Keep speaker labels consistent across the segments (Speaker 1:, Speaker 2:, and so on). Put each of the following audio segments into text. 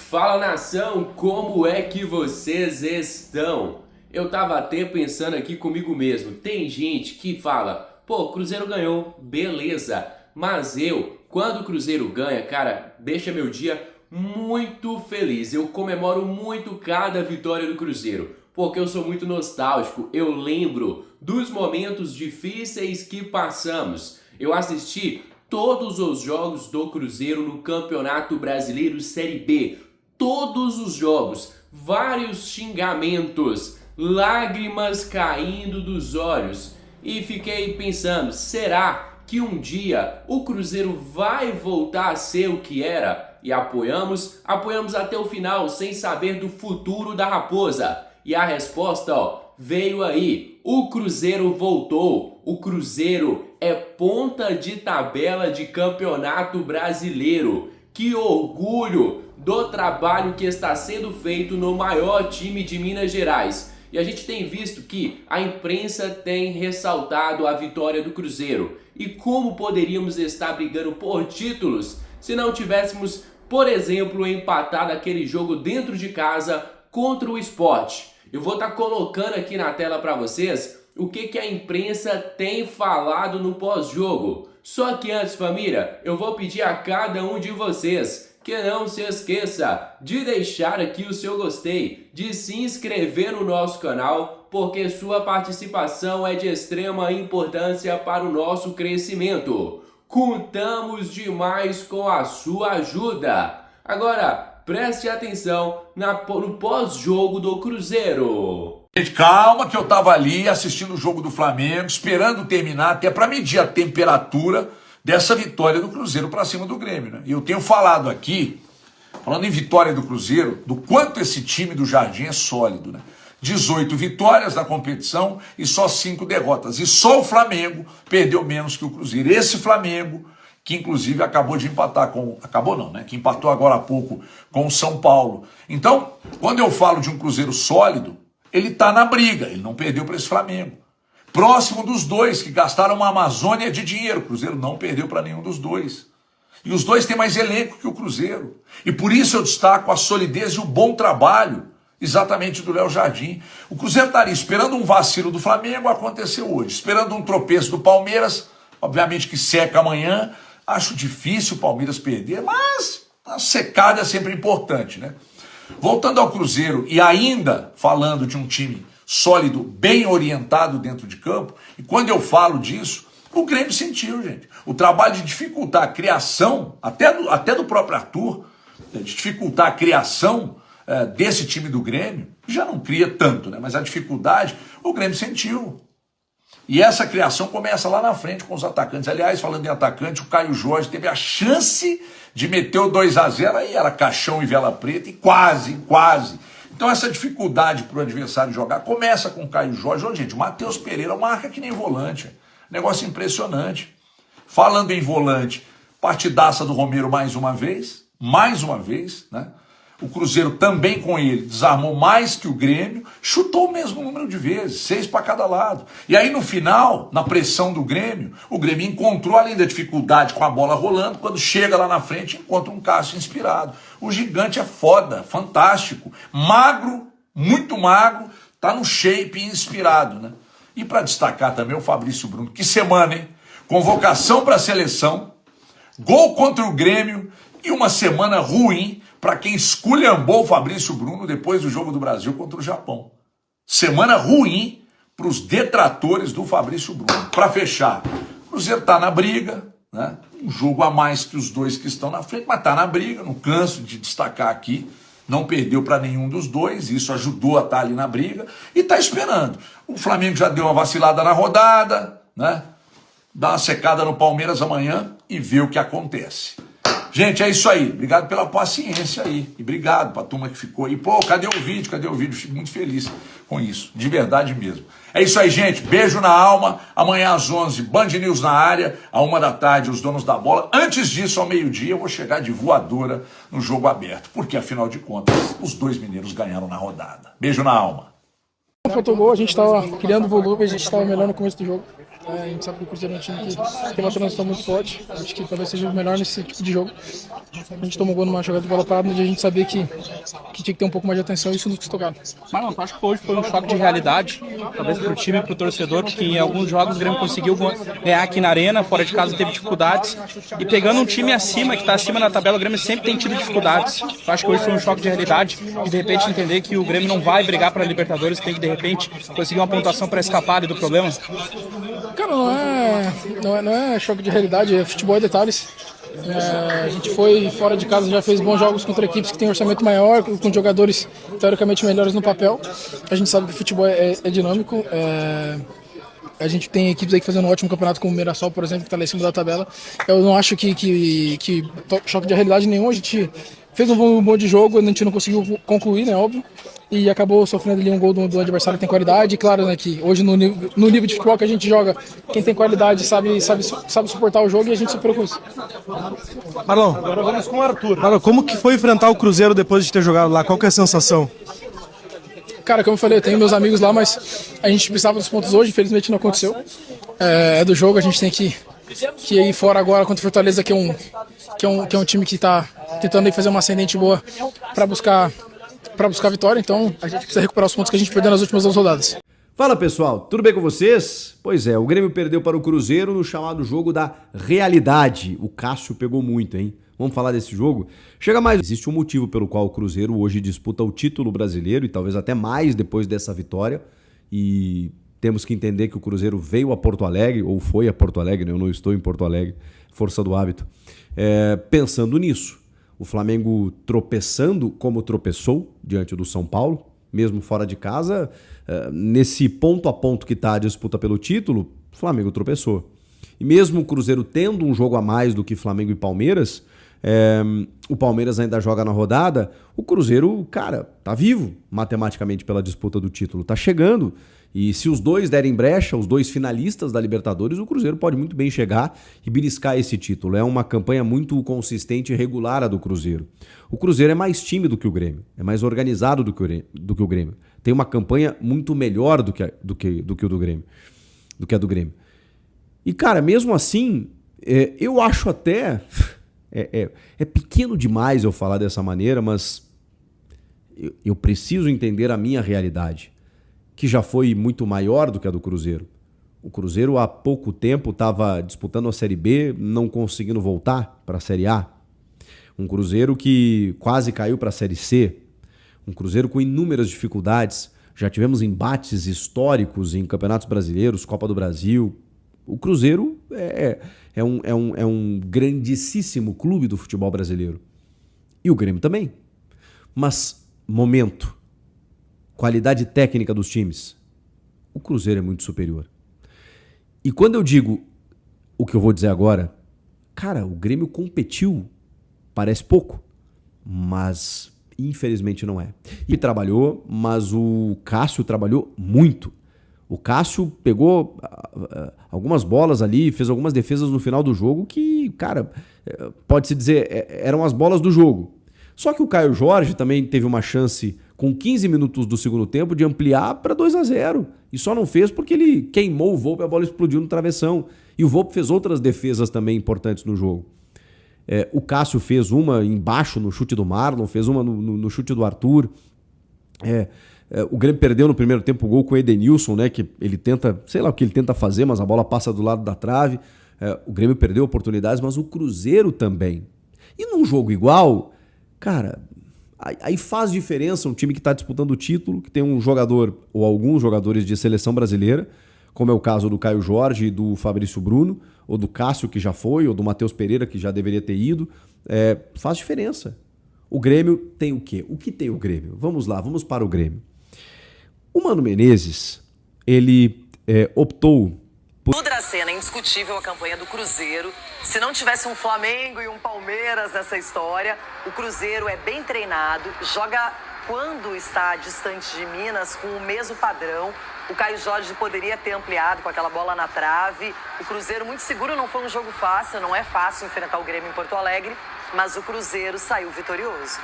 Speaker 1: Fala nação, como é que vocês estão? Eu tava até pensando aqui comigo mesmo, tem gente que fala, pô, Cruzeiro ganhou, beleza, mas quando o Cruzeiro ganha, cara, deixa meu dia muito feliz, eu comemoro muito cada vitória do Cruzeiro, porque eu sou muito nostálgico, eu lembro dos momentos difíceis que passamos, eu assisti todos os jogos do Cruzeiro no Campeonato Brasileiro Série B, todos os jogos, vários xingamentos, lágrimas caindo dos olhos e fiquei pensando, será que um dia o Cruzeiro vai voltar a ser o que era? E apoiamos até o final sem saber do futuro da Raposa. E a resposta, veio aí, o Cruzeiro voltou, o Cruzeiro é ponta de tabela de Campeonato Brasileiro. Que orgulho do trabalho que está sendo feito no maior time de Minas Gerais. E a gente tem visto que a imprensa tem ressaltado a vitória do Cruzeiro. E como poderíamos estar brigando por títulos se não tivéssemos, por exemplo, empatado aquele jogo dentro de casa contra o Sport? Eu vou estar colocando aqui na tela para vocês o que a imprensa tem falado no pós-jogo. Só que antes, família, eu vou pedir a cada um de vocês que não se esqueça de deixar aqui o seu gostei, de se inscrever no nosso canal, porque sua participação é de extrema importância para o nosso crescimento. Contamos demais com a sua ajuda. Agora, preste atenção no pós-jogo do Cruzeiro.
Speaker 2: Gente, calma que eu tava ali assistindo o jogo do Flamengo, esperando terminar até para medir a temperatura dessa vitória do Cruzeiro para cima do Grêmio, né? E eu tenho falado aqui, falando em vitória do Cruzeiro, do quanto esse time do Jardim é sólido, né? 18 vitórias na competição e só 5 derrotas. E só o Flamengo perdeu menos que o Cruzeiro. Esse Flamengo, que inclusive acabou de empatar com... Acabou não, né? Que empatou agora há pouco com o São Paulo. Então, quando eu falo de um Cruzeiro sólido, ele está na briga, ele não perdeu para esse Flamengo. Próximo dos dois, que gastaram uma Amazônia de dinheiro. O Cruzeiro não perdeu para nenhum dos dois. E os dois têm mais elenco que o Cruzeiro. E por isso eu destaco a solidez e o bom trabalho, exatamente do Léo Jardim. O Cruzeiro estaria esperando um vacilo do Flamengo, aconteceu hoje. Esperando um tropeço do Palmeiras, obviamente que seca amanhã. Acho difícil o Palmeiras perder, mas a secada é sempre importante, né? Voltando ao Cruzeiro e ainda falando de um time sólido, bem orientado dentro de campo, e quando eu falo disso, o Grêmio sentiu, gente. O trabalho de dificultar a criação, até do próprio Arthur, de dificultar a criação desse time do Grêmio, já não cria tanto, né? Mas a dificuldade, o Grêmio sentiu. E essa criação começa lá na frente com os atacantes. Aliás, falando em atacante, o Caio Jorge teve a chance de meter o 2-0, aí era caixão e vela preta, e quase. Então essa dificuldade para o adversário jogar começa com o Caio Jorge. Ô, gente, o Matheus Pereira marca que nem volante. Negócio impressionante. Falando em volante, partidaça do Romero mais uma vez, né? O Cruzeiro também com ele desarmou mais que o Grêmio, chutou o mesmo número de vezes, 6 para cada lado. E aí no final, na pressão do Grêmio, o Grêmio encontrou, além da dificuldade com a bola rolando, quando chega lá na frente, encontra um Cássio inspirado. O gigante é foda, fantástico, magro, muito magro, tá no shape inspirado, né? E para destacar também o Fabrício Bruno, que semana, hein? Convocação para a seleção, gol contra o Grêmio e uma semana ruim para quem esculhambou o Fabrício Bruno depois do jogo do Brasil contra o Japão. Semana ruim para os detratores do Fabrício Bruno. Para fechar, o Cruzeiro está na briga, né? Um jogo a mais que os dois que estão na frente, mas está na briga, não canso de destacar aqui. Não perdeu para nenhum dos dois, isso ajudou a estar ali na briga, e está esperando. O Flamengo já deu uma vacilada na rodada, né? Dá uma secada no Palmeiras amanhã e vê o que acontece. Gente, é isso aí. Obrigado pela paciência aí. E obrigado para a turma que ficou aí. Pô, cadê o vídeo? Cadê o vídeo? Fico muito feliz com isso. De verdade mesmo. É isso aí, gente. Beijo na alma. Amanhã às 11, Band News na área. À 1 da tarde, os donos da bola. Antes disso, ao meio-dia, eu vou chegar de voadora no jogo aberto. Porque, afinal de contas, os dois mineiros ganharam na rodada. Beijo na alma.
Speaker 3: Faltou gol, a gente estava criando volume, a gente estava melhor no começo do jogo. A gente sabe que o Cruzeiro é um time que tem uma transição muito forte. Acho que talvez seja o melhor nesse tipo de jogo. A gente tomou gol numa jogada de bola parada, onde a gente sabia que tinha que ter um pouco mais de atenção, e isso nos custou caro.
Speaker 4: Marlon, tu acha que hoje foi um choque de realidade, talvez pro time e pro torcedor, porque em alguns jogos o Grêmio conseguiu ganhar aqui na Arena, fora de casa teve dificuldades, e pegando um time acima, que está acima na tabela, o Grêmio sempre tem tido dificuldades. Eu acho que hoje foi um choque de realidade, e de repente entender que o Grêmio não vai brigar para a Libertadores, tem que de repente conseguir uma pontuação para escapar ali do problema.
Speaker 3: Cara, não é choque de realidade, é futebol e detalhes. A gente foi fora de casa, já fez bons jogos contra equipes que têm orçamento maior, com jogadores teoricamente melhores no papel. A gente sabe que o futebol é dinâmico. A gente tem equipes aí fazendo um ótimo campeonato, como o Mirassol, por exemplo, que está lá em cima da tabela. Eu não acho que choque de realidade nenhum. A gente fez um bom de jogo, a gente não conseguiu concluir, né, óbvio. E acabou sofrendo ali um gol do adversário que tem qualidade. E claro, né, que hoje no nível de futebol que a gente joga, quem tem qualidade sabe suportar o jogo, e a gente superou com isso.
Speaker 5: Marlon, agora vamos com o Arthur. Marlon, como que foi enfrentar o Cruzeiro depois de ter jogado lá? Qual que é a sensação?
Speaker 3: Cara, como eu falei, eu tenho meus amigos lá, mas a gente precisava dos pontos hoje, infelizmente não aconteceu. É do jogo, a gente tem que ir fora agora contra o Fortaleza, que é um time que está tentando aí fazer uma ascendente boa para buscar a vitória. Então a gente precisa recuperar os pontos que a gente perdeu nas últimas 2 rodadas.
Speaker 6: Fala pessoal, tudo bem com vocês? Pois é, o Grêmio perdeu para o Cruzeiro no chamado jogo da realidade. O Cássio pegou muito, hein? Vamos falar desse jogo? Chega mais. Existe um motivo pelo qual o Cruzeiro hoje disputa o título brasileiro, e talvez até mais depois dessa vitória. E temos que entender que o Cruzeiro veio a Porto Alegre, ou foi a Porto Alegre, né? Eu não estou em Porto Alegre, força do hábito. Pensando nisso, o Flamengo tropeçando como tropeçou diante do São Paulo, mesmo fora de casa, nesse ponto a ponto que está a disputa pelo título, o Flamengo tropeçou. E mesmo o Cruzeiro tendo um jogo a mais do que Flamengo e Palmeiras, o Palmeiras ainda joga na rodada, o Cruzeiro, cara, tá vivo matematicamente pela disputa do título, tá chegando. E se os dois derem brecha, os dois finalistas da Libertadores, o Cruzeiro pode muito bem chegar e beliscar esse título. É uma campanha muito consistente e regular a do Cruzeiro. O Cruzeiro é mais tímido que o Grêmio, é mais organizado do que o Grêmio. Tem uma campanha muito melhor do que a do Grêmio. E, cara, mesmo assim, eu acho até... É pequeno demais eu falar dessa maneira, mas eu preciso entender a minha realidade, que já foi muito maior do que a do Cruzeiro. O Cruzeiro há pouco tempo estava disputando a Série B, não conseguindo voltar para a Série A. Um Cruzeiro que quase caiu para a Série C. Um Cruzeiro com inúmeras dificuldades. Já tivemos embates históricos em campeonatos brasileiros, Copa do Brasil. O Cruzeiro é um grandíssimo clube do futebol brasileiro. E o Grêmio também. Mas, momento, qualidade técnica dos times, o Cruzeiro é muito superior. E quando eu digo o que eu vou dizer agora, cara, o Grêmio competiu, parece pouco, mas infelizmente não é. E trabalhou, mas o Cássio trabalhou muito. O Cássio pegou algumas bolas ali, fez algumas defesas no final do jogo que, cara, pode-se dizer, eram as bolas do jogo. Só que o Caio Jorge também teve uma chance com 15 minutos do segundo tempo de ampliar para 2-0. E só não fez porque ele queimou o Volpe e a bola explodiu no travessão. E o Volpe fez outras defesas também importantes no jogo. O Cássio fez uma embaixo no chute do Marlon, fez uma no chute do Arthur. O Grêmio perdeu no primeiro tempo o gol com o Edenilson, né? Que ele tenta, sei lá o que ele tenta fazer, mas a bola passa do lado da trave. O Grêmio perdeu oportunidades, mas o Cruzeiro também. E num jogo igual, cara, aí faz diferença um time que está disputando o título, que tem um jogador ou alguns jogadores de seleção brasileira, como é o caso do Caio Jorge e do Fabrício Bruno, ou do Cássio, que já foi, ou do Matheus Pereira, que já deveria ter ido. Faz diferença. O Grêmio tem o quê? O que tem o Grêmio? Vamos lá, vamos para o Grêmio. O Mano Menezes, ele optou por...
Speaker 7: No Dracena, é indiscutível a campanha do Cruzeiro. Se não tivesse um Flamengo e um Palmeiras nessa história, o Cruzeiro é bem treinado, joga quando está distante de Minas com o mesmo padrão. O Caio Jorge poderia ter ampliado com aquela bola na trave. O Cruzeiro muito seguro, não foi um jogo fácil, não é fácil enfrentar o Grêmio em Porto Alegre, mas o Cruzeiro saiu vitorioso.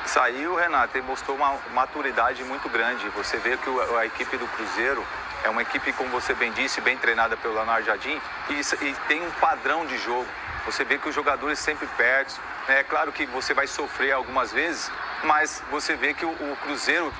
Speaker 8: Saiu, Renato, e mostrou uma maturidade muito grande. Você vê que a equipe do Cruzeiro É uma equipe, como você bem disse, bem treinada pelo Leonardo Jardim e tem um padrão de jogo. Você vê que os jogadores sempre perto, né? É claro que você vai sofrer algumas vezes, mas você vê que o Cruzeiro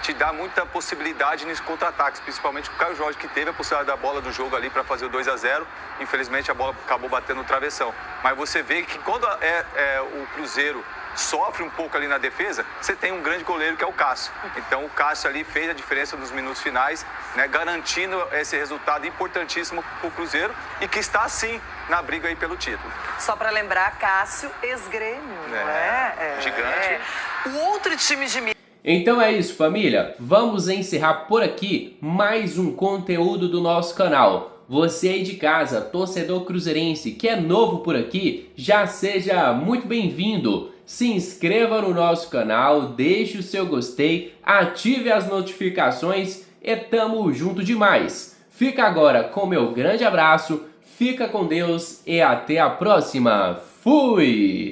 Speaker 8: te dá muita possibilidade nos contra-ataques, principalmente o Caio Jorge, que teve a possibilidade da bola do jogo ali para fazer o 2-0. Infelizmente a bola acabou batendo no travessão. Mas você vê que quando o Cruzeiro sofre um pouco ali na defesa, você tem um grande goleiro que é o Cássio. Então o Cássio ali fez a diferença nos minutos finais, né, garantindo esse resultado importantíssimo para o Cruzeiro e que está sim na briga aí pelo título.
Speaker 7: Só para lembrar, Cássio, ex-Grêmio, não é?
Speaker 8: Gigante.
Speaker 7: O outro time de Minas.
Speaker 1: Então é isso, família. Vamos encerrar por aqui mais um conteúdo do nosso canal. Você aí de casa, torcedor cruzeirense, que é novo por aqui, já seja muito bem-vindo. Se inscreva no nosso canal, deixe o seu gostei, ative as notificações e tamo junto demais. Fica agora com meu grande abraço, fica com Deus e até a próxima. Fui!